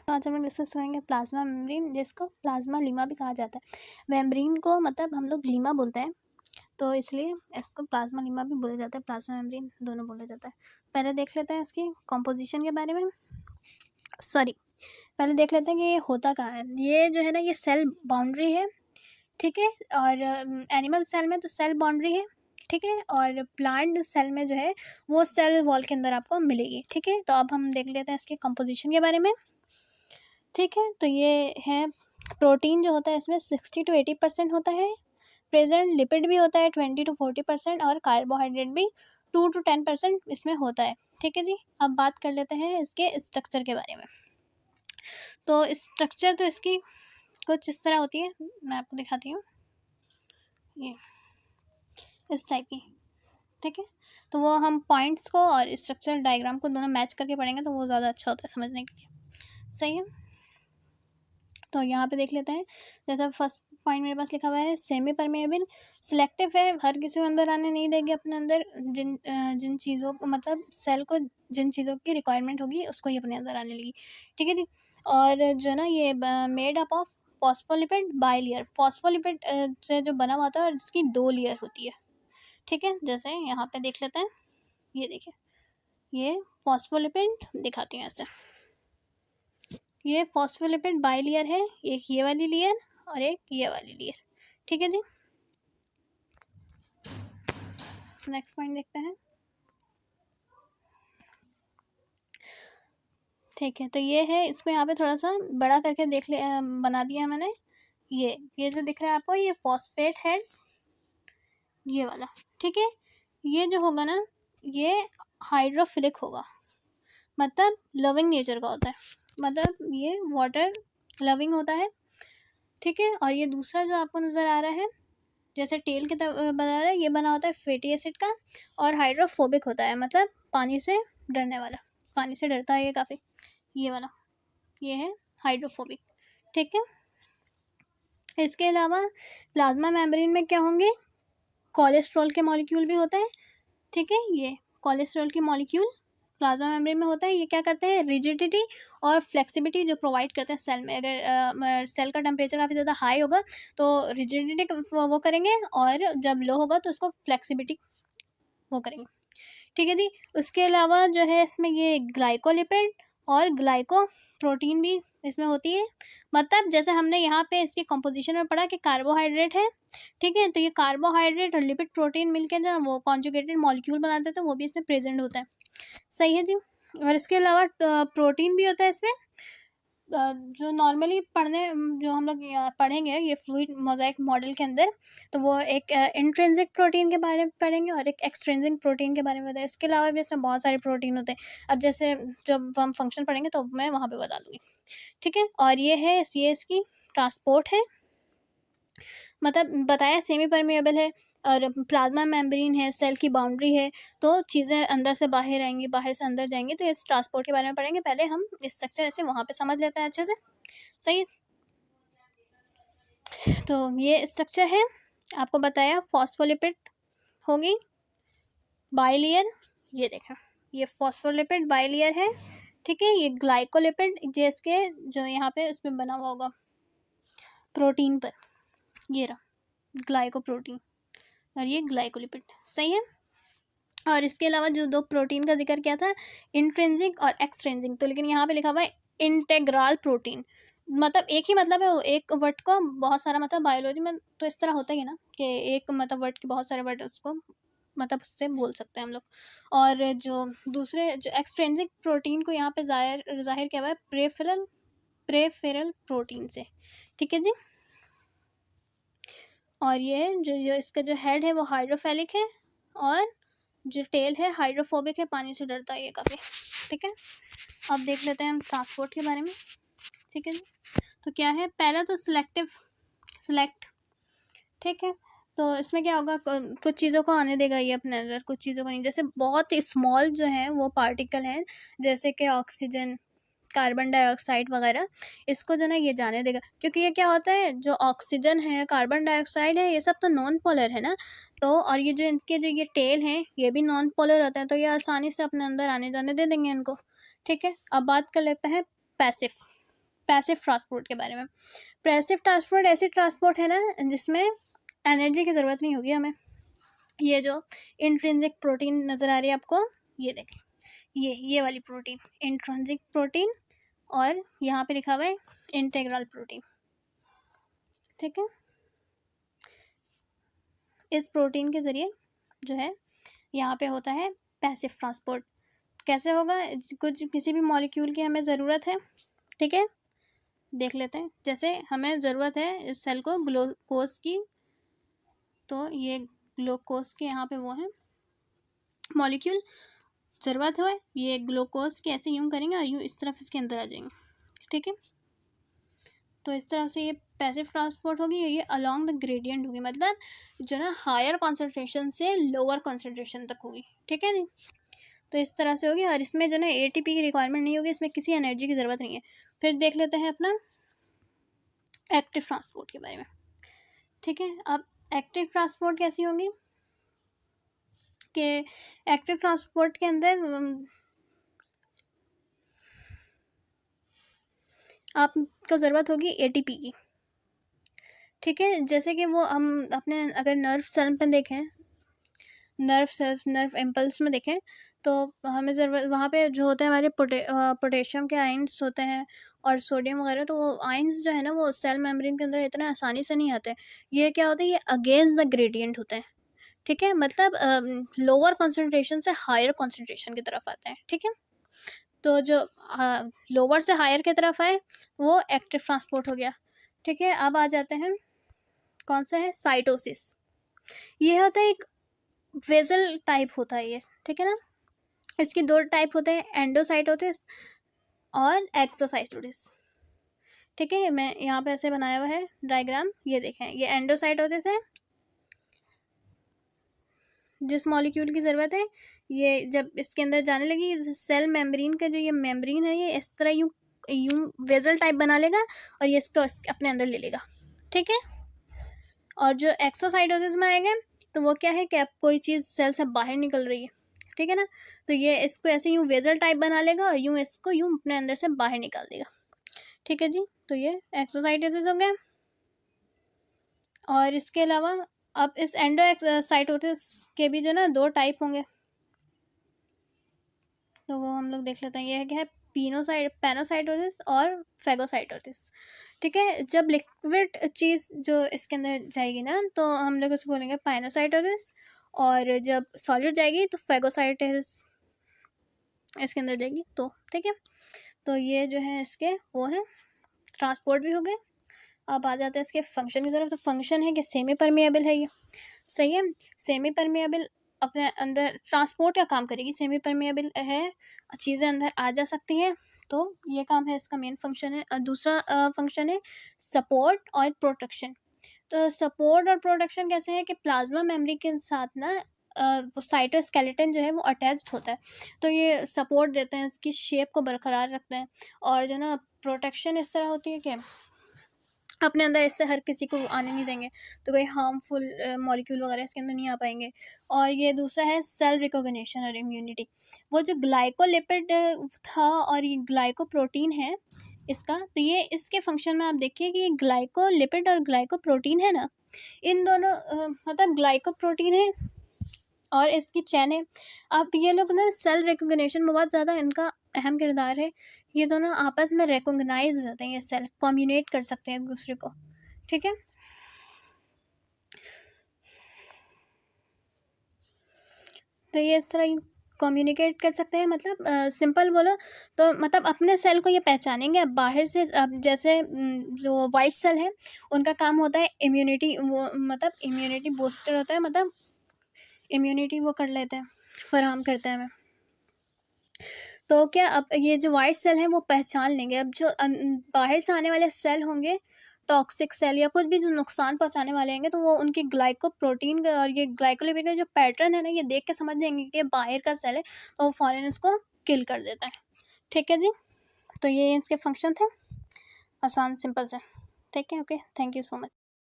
तो आज हम लोग डिस्कस करेंगे प्लाज्मा मेम्ब्रेन, जिसको प्लाज्मा लीमा भी कहा जाता है। मेम्ब्रेन को मतलब हम लोग लीमा बोलते हैं, तो इसलिए इसको प्लाज्मा लीमा भी बोला जाता है, प्लाज्मा मेम्ब्रेन दोनों बोला जाता है। पहले देख लेते हैं इसकी कॉम्पोजिशन के बारे में। पहले देख लेते हैं कि ये होता कहाँ है। ये जो है ना, ये सेल बाउंड्री है, ठीक है। और एनिमल सेल में तो सेल बाउंड्री है, ठीक है। और प्लांट सेल में जो है वो सेल वॉल के अंदर आपको मिलेगी, ठीक है। तो अब हम देख लेते हैं इसके कंपोजिशन के बारे में, ठीक है। तो ये है प्रोटीन जो होता है इसमें 60 to 80% होता है प्रेजेंट। लिपिड भी होता है 20 to 40% और कार्बोहाइड्रेट भी 2 to 10% इसमें होता है, ठीक है जी। अब बात कर लेते हैं इसके स्ट्रक्चर के बारे में। तो स्ट्रक्चर तो इसकी कुछ इस तरह होती है, मैं आपको दिखाती हूँ, ये इस टाइप की, ठीक है। तो वो हम पॉइंट्स को और स्ट्रक्चर डायग्राम को दोनों मैच करके पढ़ेंगे तो वो ज़्यादा अच्छा होता है समझने के लिए, सही है। तो यहाँ पे देख लेते हैं, जैसा फर्स्ट पॉइंट मेरे पास लिखा हुआ है सेमी परमेएबल, सिलेक्टिव है, हर किसी को अंदर आने नहीं देगी अपने अंदर। जिन चीज़ों को मतलब सेल को जिन चीज़ों की रिक्वायरमेंट होगी उसको ही अपने अंदर आने लगी, ठीक है जी। और जो ना ये made up of phospholipid by layer, phospholipid से जो बना हुआ होता है और उसकी 2 लेयर होती है, ठीक है। जैसे यहाँ पे देख लेते हैं, ये देखिए, ये फॉस्फोलिपिड दिखाती हैं ऐसे, ये फॉस्फोलिपिड बाई लेयर है, एक ये वाली लेयर और एक ये वाली लेयर, ठीक है जी। नेक्स्ट पॉइंट देखते हैं, ठीक है। तो ये है, इसको यहाँ पे थोड़ा सा बड़ा करके देख ले, बना दिया मैंने। ये जो दिख रहा है आपको, ये फॉस्फेट हेड, ये वाला, ठीक है। ये जो होगा ना, ये हाइड्रोफिलिक होगा, मतलब लविंग नेचर का होता है, मतलब ये वाटर लविंग होता है, ठीक है। और ये दूसरा जो आपको नज़र आ रहा है, जैसे टेल की तरह बना रहा है, ये बना होता है फैटी एसिड का और हाइड्रोफोबिक होता है, मतलब पानी से डरने वाला, पानी से डरता है ये काफ़ी, ये वाला, ये है हाइड्रोफोबिक, ठीक है। इसके अलावा प्लाज्मा मेम्ब्रेन में क्या होंगे, कोलेस्ट्रॉल के मॉलिक्यूल भी होते हैं, ठीक है। ये कोलेस्ट्रॉल के मॉलिक्यूल प्लाज्मा मेम्ब्रेन में होता है। ये क्या करते हैं, रिजिडिटी और फ्लेक्सिबिलिटी जो प्रोवाइड करते हैं सेल में। अगर सेल का टेम्परेचर काफ़ी ज़्यादा हाई होगा तो रिजिडिटी वो करेंगे, और जब लो होगा तो उसको फ्लेक्सिबिलिटी वो करेंगे, ठीक है जी। उसके अलावा जो है इसमें ये ग्लाइकोलिपिड और ग्लाइको प्रोटीन भी इसमें होती है। मतलब जैसे हमने यहाँ पे इसकी कंपोजिशन में पढ़ा कि कार्बोहाइड्रेट है, ठीक है। तो ये कार्बोहाइड्रेट और लिपिड प्रोटीन मिलकर जो वो कॉन्जुगेटेड मॉलिक्यूल बनाते हैं, तो वो भी इसमें प्रेजेंट होता है, सही है जी। और इसके अलावा प्रोटीन भी होता है इसमें, जो नॉर्मली जो हम लोग पढ़ेंगे ये फ्लूइड मोज़ाइक मॉडल के अंदर, तो वो एक इंट्रिंसिक प्रोटीन के बारे में पढ़ेंगे और एक एक्सट्रिंसिक प्रोटीन के बारे में बताएं। इसके अलावा भी इसमें बहुत सारे प्रोटीन होते हैं, अब जैसे जब हम फंक्शन पढ़ेंगे तो मैं वहाँ पे बता दूँगी, ठीक है। और ये इसकी ट्रांसपोर्ट है, मतलब बताया सेमी परमेएबल है और प्लाज्मा मेम्ब्रेन है, सेल की बाउंड्री है, तो चीज़ें अंदर से बाहर आएंगी, बाहर से अंदर जाएंगी। तो इस ट्रांसपोर्ट के बारे में पढ़ेंगे, पहले हम स्ट्रक्चर ऐसे वहाँ पे समझ लेते हैं अच्छे से, सही। तो ये स्ट्रक्चर है, आपको बताया फॉस्फोलिपिड होगी बाई लेयर, ये देखें, ये फॉस्फोलिपिड बाई लेयर है, ठीक है। ये ग्लाइकोलिपिड जिसके जो यहाँ पे इसमें बना हुआ होगा प्रोटीन पर, ये रहा ग्लाइकोप्रोटीन और ये ग्लाइकोलिपिड, सही है। और इसके अलावा जो 2 प्रोटीन का जिक्र किया था, इंट्रिंसिक और एक्सट्रिंसिक, तो लेकिन यहाँ पे लिखा हुआ है इंटेग्रल प्रोटीन, मतलब एक ही मतलब है, एक वर्ड को बहुत सारा, मतलब बायोलॉजी में तो इस तरह होता ही है ना कि एक मतलब वर्ड के बहुत सारे वर्ड उसको मतलब उससे बोल सकते हैं हम लोग। और जो दूसरे जो एक्सट्रिंसिक प्रोटीन को यहाँ पे जाहिर किया हुआ है प्रेफरल प्रोटीन से, ठीक है जी। और ये जो इसका जो हेड है वो हाइड्रोफेलिक है और जो टेल है हाइड्रोफोबिक है, पानी से डरता है ये काफ़ी, ठीक है। अब देख लेते हैं हम ट्रांसपोर्ट के बारे में, ठीक है जी। तो क्या है, पहला तो सिलेक्ट, ठीक है। तो इसमें क्या होगा, कुछ चीज़ों को आने देगा ये अपने अंदर, कुछ चीज़ों को नहीं। जैसे बहुत स्मॉल जो है वो पार्टिकल हैं, जैसे कि ऑक्सीजन, कार्बन डाइऑक्साइड वगैरह, इसको जो ना ये जाने देगा, क्योंकि ये क्या होता है, जो ऑक्सीजन है, कार्बन डाइऑक्साइड है, ये सब तो नॉन पोलर है ना। तो और ये जो इनके जो ये टेल हैं ये भी नॉन पोलर होते हैं, तो ये आसानी से अपने अंदर आने जाने दे देंगे इनको, ठीक है। अब बात कर लेते हैं पैसिव, पैसिव ट्रांसपोर्ट के बारे में। पैसिव ट्रांसपोर्ट ऐसी ट्रांसपोर्ट है ना जिसमें एनर्जी की ज़रूरत नहीं होगी हमें। ये जो इंट्रिंसिक प्रोटीन नज़र आ रही है आपको, ये देखें, ये वाली प्रोटीन इंट्रिंसिक प्रोटीन, और यहाँ पे लिखा हुआ है इंटीग्रल प्रोटीन, ठीक है। इस प्रोटीन के ज़रिए जो है यहाँ पे होता है पैसिव ट्रांसपोर्ट। कैसे होगा, कुछ किसी भी मॉलिक्यूल की हमें ज़रूरत है, ठीक है, देख लेते हैं। जैसे हमें ज़रूरत है इस सेल को ग्लूकोज की, तो ये ग्लूकोज के यहाँ पे वो है मॉलिक्यूल, ज़रूरत है ये ग्लूकोज के, ऐसे यूँ करेंगे और यूँ इस तरफ इसके अंदर आ जाएंगे, ठीक है। तो इस तरह से ये पैसिव ट्रांसपोर्ट होगी, ये अलोंग द ग्रेडियंट होगी, मतलब जो ना हायर कॉन्सेंट्रेशन से लोअर कॉन्सेंट्रेशन तक होगी, ठीक है जी। तो इस तरह से होगी, और इसमें जो ना एटीपी की रिक्वायरमेंट नहीं होगी, इसमें किसी एनर्जी की ज़रूरत नहीं है। फिर देख लेते हैं अपना एक्टिव ट्रांसपोर्ट के बारे में, ठीक है। अब एक्टिव ट्रांसपोर्ट कैसी होगी कि एक्टिव ट्रांसपोर्ट के अंदर आपको ज़रूरत होगी एटीपी की, ठीक है। जैसे कि वो हम अपने अगर नर्व सेल पे देखें, नर्व इम्पल्स में देखें, तो हमें ज़रूरत वहाँ पे जो होते हैं हमारे पोटेशियम के आयंस होते हैं और सोडियम वगैरह, तो वो आयंस जो है ना वो सेल मेम्ब्रेन के अंदर इतना आसानी से नहीं आते। ये क्या होता है, ये अगेंस्ट द ग्रेडियंट होते हैं, ठीक है, मतलब लोअर कॉन्सेंट्रेशन से हायर कॉन्सेंट्रेशन की तरफ आते हैं, ठीक है। तो जो लोअर से हायर की तरफ आए वो एक्टिव ट्रांसपोर्ट हो गया, ठीक है। अब आ जाते हैं कौन सा है, साइटोसिस। ये होता है एक वेजल टाइप होता है ये, ठीक है ना। इसकी दो टाइप होते हैं, एंडोसाइटोसिस और एक्सोसाइटोसिस, ठीक है। मैं यहाँ पे ऐसे बनाया हुआ है डायग्राम, ये देखें, ये एंडोसाइटोसिस है, जिस मॉलिक्यूल की ज़रूरत है ये जब इसके अंदर जाने लगी, सेल मेम्ब्रेन का जो ये मेम्ब्रेन है ये इस तरह यूं वेजल टाइप बना लेगा और ये इसको अपने अंदर ले लेगा, ठीक है। और जो एक्सोसाइटोसिस में आएगा तो वो क्या है कि अब कोई चीज़ सेल से बाहर निकल रही है, ठीक है ना, तो ये इसको ऐसे यूं वेजल टाइप बना लेगा और यूं इसको यूं अपने अंदर से बाहर निकाल देगा, ठीक है जी। तो ये एक्सोसाइटोसिस हो गया। और इसके अलावा अब इस एंडोसाइटोसिस के भी जो ना दो टाइप होंगे, तो वो हम लोग देख लेते हैं। ये क्या है, पेनोसाइटोसिस और फेगोसाइटोसिस, ठीक है। जब लिक्विड चीज़ जो इसके अंदर जाएगी ना तो हम लोग उसको बोलेंगे पेनोसाइटोसिस, और जब सॉलिड जाएगी तो फेगोसाइटोसिस इसके अंदर जाएगी, तो ठीक है। तो ये जो है इसके वो है ट्रांसपोर्ट भी हो गए। अब आ जाते हैं इसके फंक्शन की तरफ। तो फंक्शन है कि सेमी परमिएबल है ये, सही है। सेमी परमिएबल अपने अंदर ट्रांसपोर्ट का काम करेगी, सेमी परमिएबल है, चीज़ें अंदर आ जा सकती हैं, तो ये काम है इसका, मेन फंक्शन है। दूसरा फंक्शन है सपोर्ट और प्रोटेक्शन। तो सपोर्ट और प्रोटेक्शन कैसे है कि प्लाज्मा मेमोरी के साथ ना वो साइटोस्केलेटन जो है वो अटैच्ड होता है, तो ये सपोर्ट देते हैं, इसकी शेप को बरकरार रखते हैं। और जो ना प्रोटेक्शन इस तरह होती है कि अपने अंदर इससे हर किसी को आने नहीं देंगे, तो कोई हार्मफुल मॉलिक्यूल वगैरह इसके अंदर नहीं आ पाएंगे। और ये दूसरा है सेल रिकॉग्निशन और इम्यूनिटी। वो जो ग्लाइकोलिपिड था और ये ग्लाइकोप्रोटीन है इसका, तो ये इसके फंक्शन में आप देखिए कि ये ग्लाइकोलिपिड और ग्लाइकोप्रोटीन है ना, इन दोनों मतलब ग्लाइकोप्रोटीन है और इसकी चैन है। अब ये लोग ना सेल रिकॉग्निशन में बहुत ज़्यादा इनका अहम किरदार है। ये दोनों आपस में रिकॉग्नाइज हो जाते हैं, ये सेल कम्युनिकेट कर सकते हैं एक दूसरे को, ठीक है। तो ये इस तरह कम्युनिकेट कर सकते हैं, मतलब सिंपल बोलो तो मतलब अपने सेल को ये पहचानेंगे। अब बाहर से अब जैसे जो वाइट सेल है उनका काम होता है इम्यूनिटी, वो मतलब इम्यूनिटी बूस्टर होता है, मतलब इम्यूनिटी वो कर लेते हैं, फराहम करते हैं हमें। तो क्या अब ये जो वाइट सेल है वो पहचान लेंगे। अब जो बाहर से आने वाले सेल होंगे, टॉक्सिक सेल या कुछ भी जो नुकसान पहुंचाने वाले होंगे, तो वो उनकी ग्लाइकोप्रोटीन का और ये ग्लाइकोलिपिड का जो पैटर्न है ना, ये देख के समझ जाएंगे कि बाहर का सेल है, तो वो फौरन इसको किल कर देता है, ठीक है जी। तो ये इसके फंक्शन थे, आसान सिंपल से, ठीक है। Okay, thank you so much.